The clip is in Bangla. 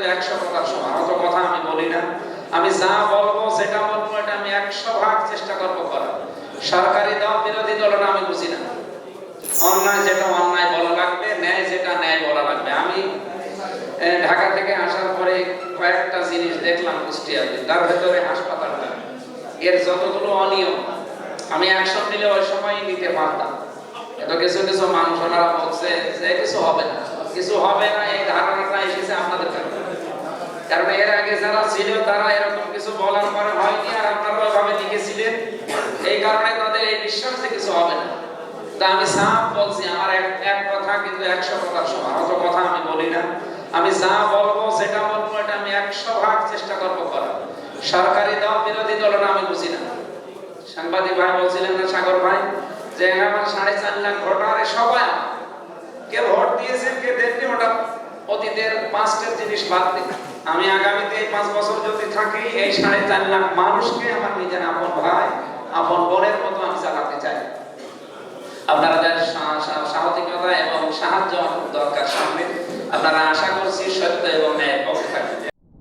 কিন্তু 100% সমান। অত কথা আমি বলি না, আমি যা বলবো যেটা বলবো এটা আমি 100% চেষ্টা করবো করার। সরকারি দল বিরোধী দল না, আমি বুঝি না। অন্যায় যেটা অন্যায় বলা লাগবে, ন্যায় যেটা ন্যায় বলা লাগবে। আমি ঢাকা থেকে আসার পরে কয়েকটা জিনিস দেখলাম কুষ্টিয়াতে, তার ভেতরে হাসপাতালটা, এর যতগুলো অনিয়ম আমি অ্যাকশন নিলে ওই সময় নিতে পারতাম। এত কিছু কিছু মানুষ ওনারা বলছে যে কিছু হবে না, কিছু হবে না, এই ধারণাটা এসেছে আপনাদের কাছে। কারণ এর আগে যারা ছিল তারা এরকম কিছু বলার পরে হয়নি, আর আপনারা ওইভাবে লিখেছিলেন, এই কারণে তাদের এই বিশ্বাস যে কিছু হবে না। তা আমি সাফ বলছি, আমার এক কথা কিন্তু 100% সমান। অত কথা আমি বলি না, আমি যা বলবো যেটা বলবো এটা আমি 100% চেষ্টা করবো করার। সরকারি দল বিরোধী দল না, আমি বুঝি না। সাংবাদিক ভাই বলছিলেন না, সাগর ভাই, যে আমার 4.5 লাখ ভোটারে সবাই আমার। কে ভোট দিয়েছেন কে দেননি ওটা অতীতের পাস্টের জিনিস বাদ দিন। আমি আগামীতে এই 5 বছর যদি থাকি, এই 4.5 লাখ মানুষকে আমার নিজের আপন ভাই আপন বোনের মতো আমি চালাতে চাই। আপনাদের সাহসিকতা এবং সাহায্য দরকার সামনে। আপনারা আশা করছি সত্য এবং ন্যায়ের পক্ষে থাকবেন।